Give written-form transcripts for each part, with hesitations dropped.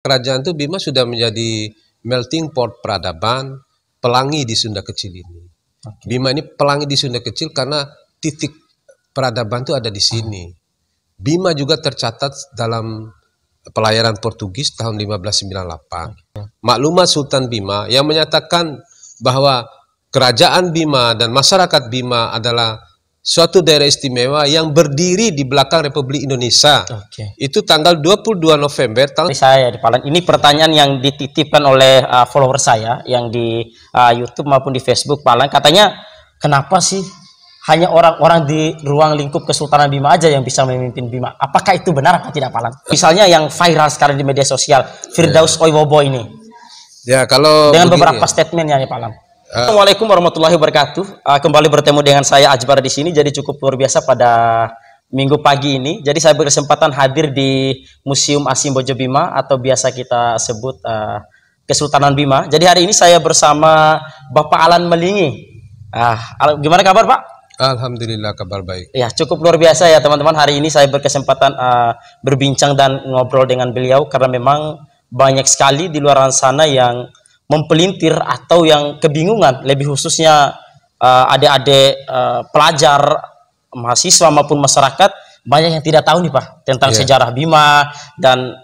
kerajaan itu Bima sudah menjadi melting pot peradaban, pelangi di Sunda Kecil ini. Bima ini pelangi di Sunda Kecil karena titik peradaban itu ada di sini. Bima juga tercatat dalam pelayaran Portugis tahun 1598. Maklumat Sultan Bima yang menyatakan bahwa kerajaan Bima dan masyarakat Bima adalah suatu daerah istimewa yang berdiri di belakang Republik Indonesia. Itu tanggal 22 November tahun saya di Palan. Ini pertanyaan yang dititipkan oleh follower saya yang di YouTube maupun di Facebook Palan. Katanya, kenapa sih hanya orang-orang di ruang lingkup Kesultanan Bima aja yang bisa memimpin Bima? Apakah itu benar atau tidak, Palan? Misalnya yang viral sekarang di media sosial, Firdaus Oiwobo ini. Ya, kalau dengan beberapa statementnya nih, Palan. Assalamualaikum warahmatullahi wabarakatuh. Kembali bertemu dengan saya Ajbar di sini. Jadi cukup luar biasa pada minggu pagi ini. Jadi saya berkesempatan hadir di Museum Asim Bojo Bima atau biasa kita sebut Kesultanan Bima. Jadi hari ini saya bersama Bapak Alan Melingi. Gimana kabar, Pak? Alhamdulillah, kabar baik. Ya, cukup luar biasa ya teman-teman. Hari ini saya berkesempatan berbincang dan ngobrol dengan beliau karena memang banyak sekali di luar sana yang mempelintir atau yang kebingungan, lebih khususnya adik-adik pelajar, mahasiswa maupun masyarakat, banyak yang tidak tahu nih Pak tentang sejarah Bima dan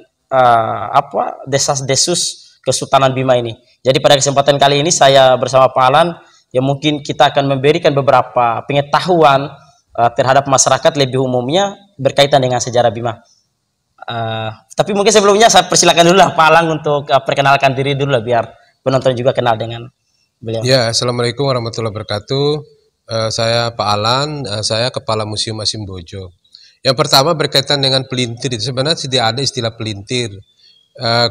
desas-desus Kesultanan Bima ini. Jadi pada kesempatan kali ini saya bersama Pak Alan, ya mungkin kita akan memberikan beberapa pengetahuan terhadap masyarakat lebih umumnya berkaitan dengan sejarah Bima. Tapi mungkin sebelumnya saya persilakan dulu lah Pak Alan untuk perkenalkan diri dulu lah biar penonton juga kenal dengan beliau. Ya, Assalamualaikum warahmatullahi wabarakatuh. Saya Pak Alan, saya Kepala Museum Asim Bojo. Yang pertama berkaitan dengan pelintir, itu sebenarnya tidak ada istilah pelintir.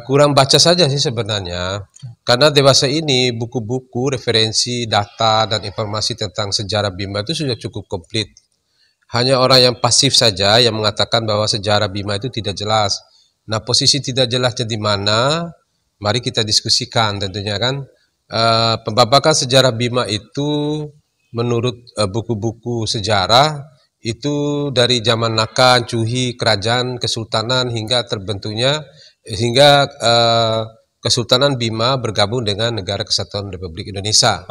Kurang baca saja sih sebenarnya. Karena dewasa ini buku-buku, referensi, data, dan informasi tentang sejarah Bima itu sudah cukup komplit. Hanya orang yang pasif saja yang mengatakan bahwa sejarah Bima itu tidak jelas. Nah, posisi tidak jelasnya di mana? Mari kita diskusikan tentunya kan. Pembabakan sejarah Bima itu menurut buku-buku sejarah itu dari zaman Naka, Cuhi, kerajaan, kesultanan hingga terbentuknya hingga Kesultanan Bima bergabung dengan Negara Kesatuan Republik Indonesia.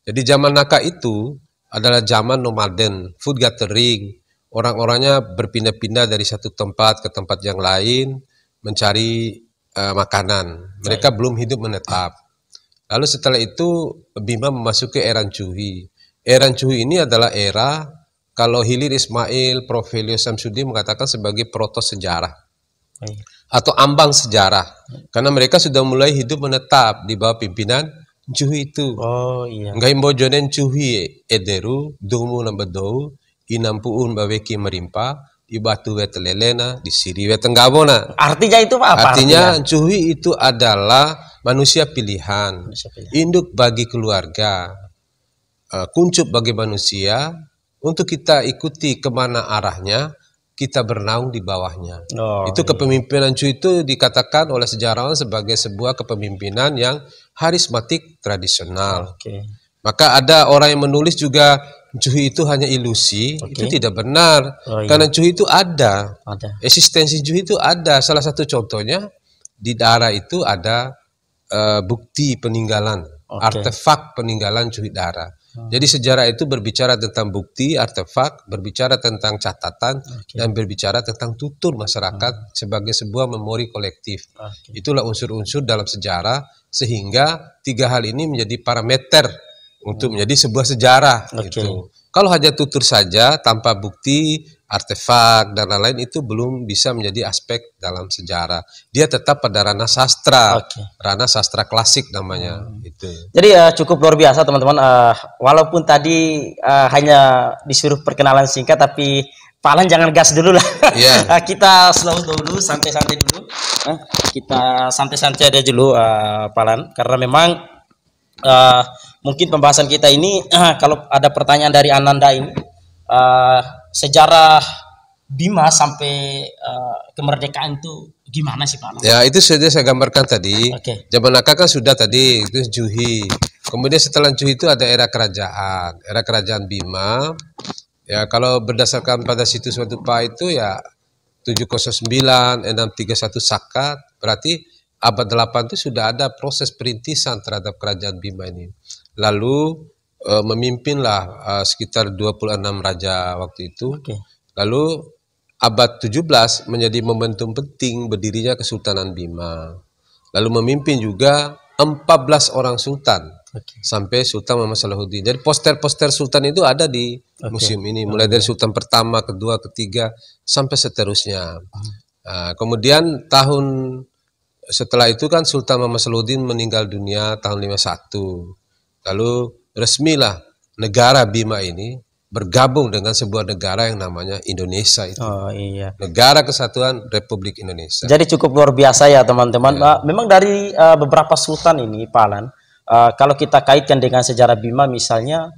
Jadi zaman Naka itu adalah zaman nomaden, food gathering. Orang-orangnya berpindah-pindah dari satu tempat ke tempat yang lain mencari makanan. Mereka belum hidup menetap. Lalu setelah itu Bima memasuki era Cuhi. Era Cuhi ini adalah era kalau Hilir Ismail, Prof. Helio Samsudin mengatakan sebagai proto sejarah atau ambang sejarah. Karena mereka sudah mulai hidup menetap di bawah pimpinan Cuhi itu. Ngahimbojonen Cuhi ederu dumu nambedou inampuun baweki merimpa di batu wetelelena di siri wetenggabona. Artinya itu apa? Artinya Cuhi itu adalah manusia pilihan, induk bagi keluarga, kuncup bagi manusia. Untuk kita ikuti kemana arahnya, kita bernaung di bawahnya. Itu kepemimpinan Cuhi itu dikatakan oleh sejarawan sebagai sebuah kepemimpinan yang harismatik tradisional. Maka ada orang yang menulis juga Cuhi itu hanya ilusi, itu tidak benar. Karena Cuhi itu ada. Eksistensi Cuhi itu ada. Salah satu contohnya di Dara itu ada bukti peninggalan, artefak peninggalan Cuhi Dara. Jadi sejarah itu berbicara tentang bukti, artefak, berbicara tentang catatan, dan berbicara tentang tutur masyarakat sebagai sebuah memori kolektif. Itulah unsur-unsur dalam sejarah sehingga tiga hal ini menjadi parameter untuk menjadi sebuah sejarah. Gitu. Kalau hanya tutur saja tanpa bukti, artefak dan lain-lain itu belum bisa menjadi aspek dalam sejarah. Dia tetap pada ranah sastra, ranah sastra klasik namanya. Itu. Jadi cukup luar biasa teman-teman. Walaupun tadi hanya disuruh perkenalan singkat, tapi Pak Alan jangan gas dulu lah. Kita slow dulu, santai-santai dulu. Kita santai-santai aja dulu Pak Alan, karena memang mungkin pembahasan kita ini kalau ada pertanyaan dari Ananda ini sejarah Bima sampai kemerdekaan itu gimana sih Pak? Ya itu sudah saya gambarkan tadi. Zaman Naka kan sudah tadi itu Cuhi. Kemudian setelah Cuhi itu ada era kerajaan Bima. Ya kalau berdasarkan pada situs Watupa itu ya 709, 631 Sakat, berarti abad 8 itu sudah ada proses perintisan terhadap kerajaan Bima ini. Lalu memimpinlah sekitar 26 raja waktu itu. Lalu abad 17 menjadi momentum penting berdirinya Kesultanan Bima. Lalu memimpin juga 14 orang sultan sampai Sultan Muhammad Salahuddin. Jadi poster-poster sultan itu ada di museum ini, mulai dari sultan pertama, kedua, ketiga sampai seterusnya. Kemudian setelah itu kan Sultan Muhammad Salahuddin meninggal dunia tahun 51. Lalu resmilah negara Bima ini bergabung dengan sebuah negara yang namanya Indonesia itu. Negara Kesatuan Republik Indonesia. Jadi cukup luar biasa ya teman-teman. Memang dari beberapa sultan ini Pak Alan, kalau kita kaitkan dengan sejarah Bima misalnya,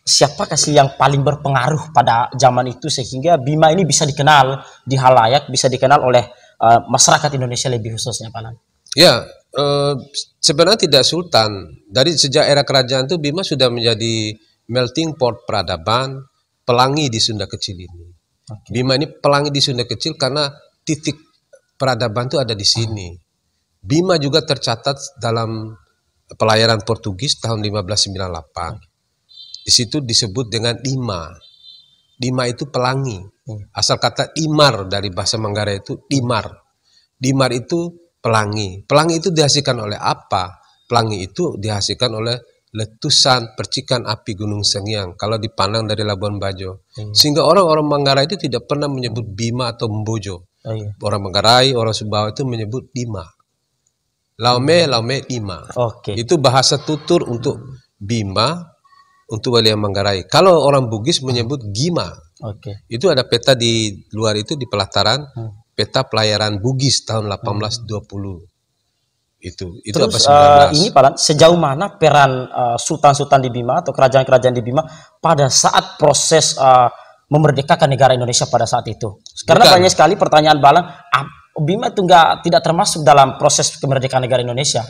siapakah sih yang paling berpengaruh pada zaman itu sehingga Bima ini bisa dikenal di halayak, bisa dikenal oleh masyarakat Indonesia lebih khususnya Pak Alan? Ya, sebenarnya tidak sultan. Dari sejak era kerajaan itu Bima sudah menjadi melting pot peradaban, pelangi di Sunda Kecil ini. Bima ini pelangi di Sunda Kecil karena titik peradaban itu ada di sini. Bima juga tercatat dalam pelayaran Portugis tahun 1598. Di situ disebut dengan Dima. Dima itu pelangi. Asal kata Imar dari bahasa Manggarai itu Dimar. Dimar itu pelangi. Pelangi itu dihasilkan oleh apa? Pelangi itu dihasilkan oleh letusan percikan api Gunung Senghyang kalau dipandang dari Labuan Bajo. Sehingga orang-orang Manggarai itu tidak pernah menyebut Bima atau Mbojo. Orang Manggarai, orang Sumbawa itu menyebut Dima. Laume, Laume, Dima. Itu bahasa tutur untuk Bima, untuk Walian Manggarai. Kalau orang Bugis menyebut Gima. Itu ada peta di luar itu di pelataran, peta pelayaran Bugis tahun 1820. Itu terus abad 19. Ini Pak, sejauh mana peran sultan-sultan di Bima atau kerajaan-kerajaan di Bima pada saat proses memerdekakan negara Indonesia pada saat itu? Karena banyak sekali pertanyaan Balang, Bima itu tidak termasuk dalam proses kemerdekaan negara Indonesia.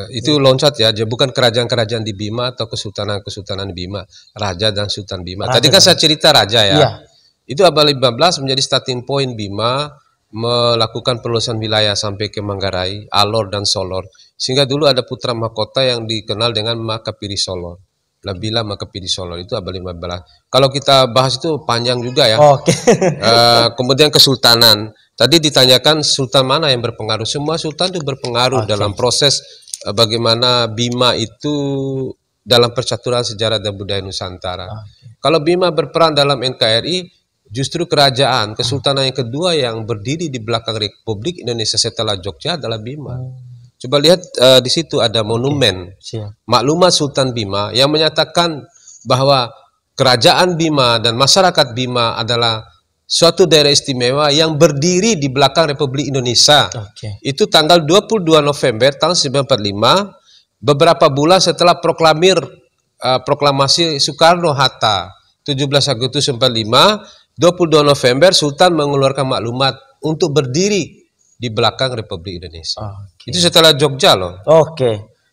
Itu loncat ya, bukan kerajaan-kerajaan di Bima atau kesultanan-kesultanan di Bima, raja dan sultan Bima. Tadi kan saya cerita raja ya. Itu abad 15 menjadi starting point Bima melakukan perluasan wilayah sampai ke Manggarai, Alor dan Solor. Sehingga dulu ada putra mahkota yang dikenal dengan Makapiri Solor. Nabila Makapiri Solor itu abad 15. Kalau kita bahas itu panjang juga ya. Kemudian kesultanan. Tadi ditanyakan sultan mana yang berpengaruh. Semua sultan itu berpengaruh dalam proses bagaimana Bima itu dalam percaturan sejarah dan budaya Nusantara. Kalau Bima berperan dalam NKRI, justru kerajaan kesultanan yang kedua yang berdiri di belakang Republik Indonesia setelah Jogja adalah Bima. Coba lihat di situ ada monumen Maklumat Sultan Bima yang menyatakan bahwa kerajaan Bima dan masyarakat Bima adalah suatu daerah istimewa yang berdiri di belakang Republik Indonesia. Itu tanggal 22 November tahun 1945, beberapa bulan setelah proklamasi Soekarno-Hatta 17 Agustus 1945. 22 November Sultan mengeluarkan maklumat untuk berdiri di belakang Republik Indonesia. Itu setelah Jogja loh.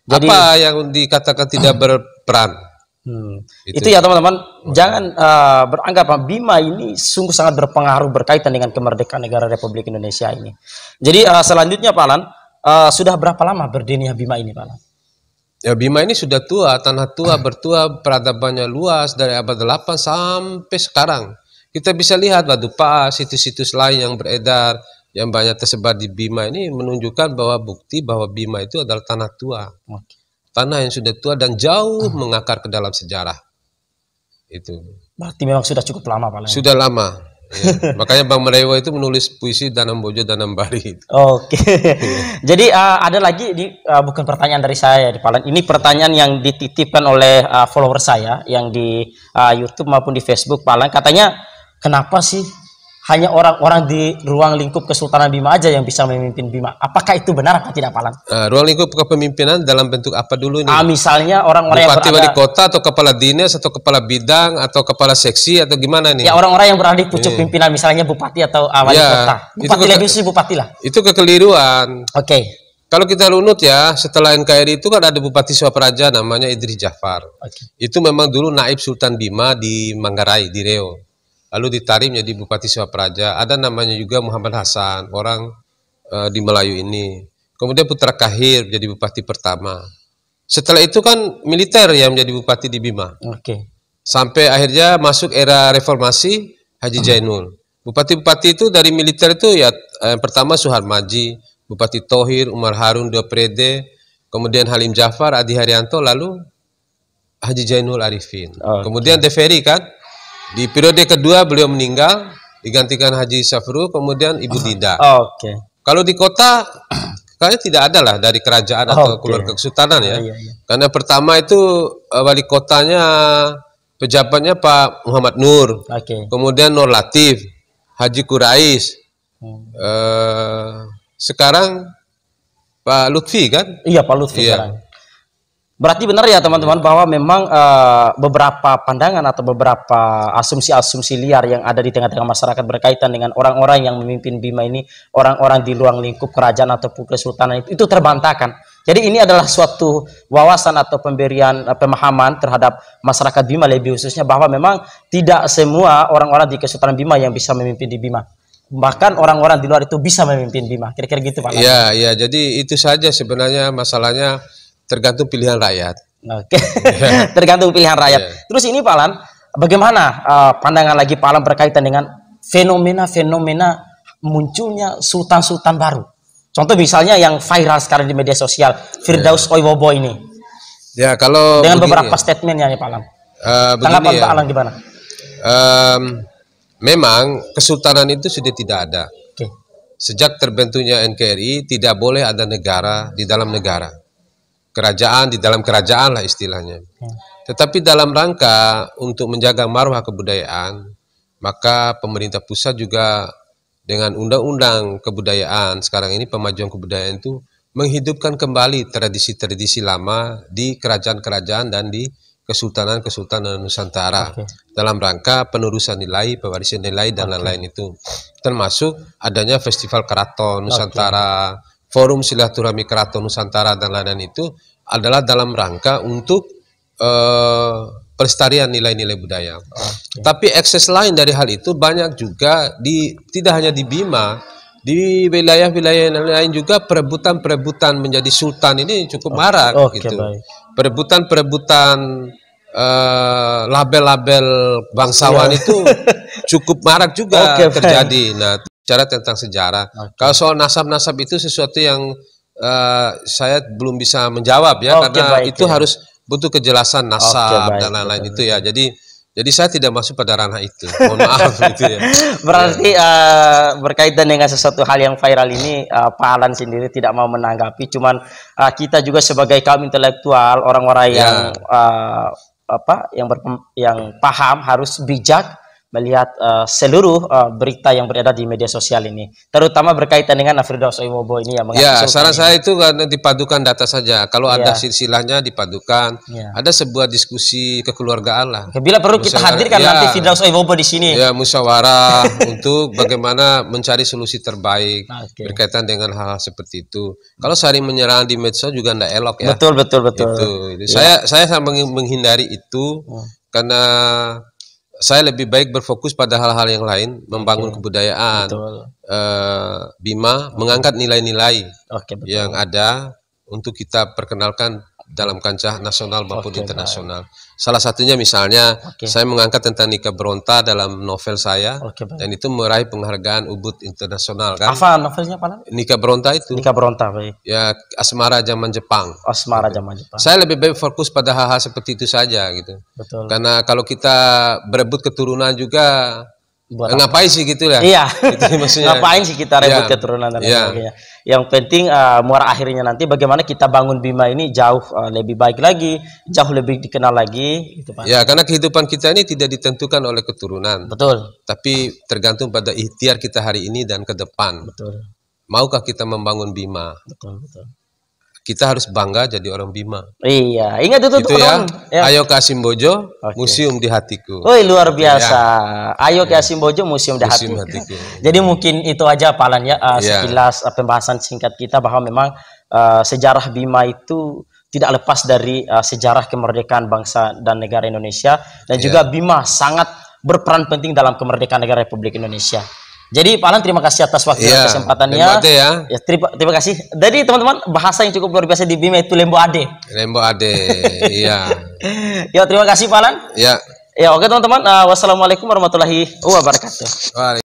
Jadi, apa yang dikatakan tidak berperan? Itu ya teman-teman, jangan beranggap Bima ini sungguh sangat berpengaruh berkaitan dengan kemerdekaan negara Republik Indonesia ini. Jadi selanjutnya Pak Alan, sudah berapa lama berdirinya Bima ini Pak Alan? Ya, Bima ini sudah tua, tanah tua, bertua, peradabannya luas dari abad 8 sampai sekarang. Kita bisa lihat Batu Pas, situs-situs lain yang beredar, yang banyak tersebar di Bima ini menunjukkan bahwa bukti bahwa Bima itu adalah tanah tua. Tanah yang sudah tua dan jauh mengakar ke dalam sejarah. Itu. Berarti memang sudah cukup lama Pak. Sudah lama. Ya. Makanya Bang Merewa itu menulis puisi Danam Bojo Danam Bari. Jadi ada lagi, bukan pertanyaan dari saya di Palan. Ini pertanyaan yang dititipkan oleh follower saya yang di YouTube maupun di Facebook Palan. Katanya, kenapa sih hanya orang-orang di ruang lingkup Kesultanan Bima aja yang bisa memimpin Bima? Apakah itu benar atau tidak, Palan? Ruang lingkup kepemimpinan dalam bentuk apa dulu ini? Misalnya orang-orang yang Bupati, wali kota, atau kepala dinas, atau kepala bidang, atau kepala seksi, atau gimana nih? Ya, orang-orang yang berada di pucuk pimpinan, misalnya bupati atau wali kota. Bupati lebih sih bupati lah. Itu kekeliruan. Kalau kita runut ya, setelah NKRI itu kan ada Bupati Swapraja namanya Idris Jafar. Itu memang dulu naib Sultan Bima di Manggarai, di Riau. lalu ditarik menjadi Bupati Suapraja. Ada namanya juga Muhammad Hasan, orang di Melayu ini. Kemudian Putra Kahir menjadi Bupati pertama. Setelah itu kan militer yang menjadi Bupati di Bima. Sampai akhirnya masuk era reformasi Haji Jainul. Bupati-bupati itu dari militer itu ya yang pertama Suhar Maji, Bupati Thohir, Umar Harun, dua periode, kemudian Halim Jafar, Adi Haryanto, lalu Haji Jainul Arifin. Kemudian TVRI kan, di periode kedua beliau meninggal, digantikan Haji Safru, kemudian Ibu Dida. Kalau di kota, kayaknya tidak ada lah dari kerajaan atau keluarga kesultanan ya. Karena pertama itu wali kotanya, pejabatnya Pak Muhammad Nur, kemudian Nur Latif, Haji Kurais, sekarang Pak Lutfi kan? Iya, Pak Lutfi sekarang. Berarti benar ya teman-teman bahwa memang beberapa pandangan atau beberapa asumsi-asumsi liar yang ada di tengah-tengah masyarakat berkaitan dengan orang-orang yang memimpin Bima ini, orang-orang di luar lingkup kerajaan ataupun kesultanan itu terbantahkan. Jadi ini adalah suatu wawasan atau pemberian pemahaman terhadap masyarakat Bima, lebih khususnya bahwa memang tidak semua orang-orang di Kesultanan Bima yang bisa memimpin di Bima. Bahkan orang-orang di luar itu bisa memimpin Bima. Kira-kira gitu Pak. Iya, jadi itu saja sebenarnya masalahnya. Tergantung pilihan rakyat. Tergantung pilihan rakyat. Terus ini Pak Alan, bagaimana pandangan lagi Pak Alan berkaitan dengan fenomena-fenomena munculnya sultan-sultan baru? Contoh misalnya yang viral sekarang di media sosial, Firdaus Oiwobo ini. Ya, kalau dengan beberapa statementnya nih Pak Alan. Tanggapan Pak Alan gimana? Memang kesultanan itu sudah tidak ada. Sejak terbentuknya NKRI tidak boleh ada negara di dalam negara. Kerajaan di dalam kerajaan lah istilahnya. Tetapi dalam rangka untuk menjaga marwah kebudayaan, maka pemerintah pusat juga dengan undang-undang kebudayaan sekarang ini, pemajuan kebudayaan itu menghidupkan kembali tradisi-tradisi lama di kerajaan-kerajaan dan di kesultanan-kesultanan Nusantara dalam rangka penerusan nilai, pewarisan nilai dan lain-lain itu. Termasuk adanya Festival Keraton Nusantara, Forum Silaturahmi Keraton Nusantara dan lain-lain itu adalah dalam rangka untuk pelestarian nilai-nilai budaya. Tapi akses lain dari hal itu banyak juga tidak hanya di Bima, di wilayah-wilayah lain juga perebutan-perebutan menjadi sultan ini cukup marak gitu. Perebutan-perebutan label-label bangsawan itu cukup marak juga terjadi. Nah, bicara tentang sejarah. Kalau soal nasab-nasab itu sesuatu yang saya belum bisa menjawab ya, karena itu harus butuh kejelasan nasab dan lain-lain itu ya. Jadi saya tidak masuk pada ranah itu. Mohon maaf gitu ya. Berarti berkaitan dengan sesuatu hal yang viral ini, Pak Alan sendiri tidak mau menanggapi. Cuman kita juga sebagai kaum intelektual, orang-orang yang paham harus bijak melihat seluruh berita yang beredar di media sosial ini, terutama berkaitan dengan Firdaus Oiwobo ini yang saran saya itu kan dipadukan data saja. Kalau ada silsilahnya dipadukan, ada sebuah diskusi kekeluargaan lah. Bila perlu kita hadirkan nanti Firdaus Oiwobo di sini. Ya, musyawarah untuk bagaimana mencari solusi terbaik berkaitan dengan hal-hal seperti itu. Kalau saling menyerang di medsos juga tidak elok ya. Betul. Itu. Saya menghindari itu karena saya lebih baik berfokus pada hal-hal yang lain, membangun kebudayaan Bima, mengangkat nilai-nilai yang ada untuk kita perkenalkan dalam kancah nasional maupun internasional. Salah satunya misalnya saya mengangkat tentang Nika Bronta dalam novel saya, dan itu meraih penghargaan Ubud internasional kan. Apa novelnya Pak? Nika Bronta itu. Nika Bronta, baik. Ya, Asmara Zaman Jepang. Asmara Zaman Jepang. Saya lebih baik fokus pada hal-hal seperti itu saja gitu. Betul. Karena kalau kita berebut keturunan juga ngapain sih gitu ya? Iya. Itu maksudnya. Ngapain sih kita rebut keturunan dan sebagainya. Yang penting muara akhirnya nanti bagaimana kita bangun Bima ini jauh lebih baik lagi, jauh lebih dikenal lagi gitu Pak. Ya, karena kehidupan kita ini tidak ditentukan oleh keturunan. Betul. Tapi tergantung pada ikhtiar kita hari ini dan ke depan. Betul. Maukah kita membangun Bima? Betul. Kita harus bangga jadi orang Bima. Iya, ingat itu ya. Ayo ke Asimbojo, museum di hatiku. Woi, luar biasa. Ayo ke Asimbojo, museum di hatiku. Jadi mungkin itu aja Pak Alan ya, sekilas pembahasan singkat kita bahwa memang sejarah Bima itu tidak lepas dari sejarah kemerdekaan bangsa dan negara Indonesia, dan juga Bima sangat berperan penting dalam kemerdekaan negara Republik Indonesia. Jadi Pak Alan, terima kasih atas waktu dan kesempatannya. Ya, terima kasih. Jadi teman-teman, bahasa yang cukup luar biasa di Bima itu Lembo Ade. Lembo Ade, iya. Ya, terima kasih Pak Alan. Ya. Ya, oke teman-teman. Wassalamualaikum warahmatullahi wabarakatuh.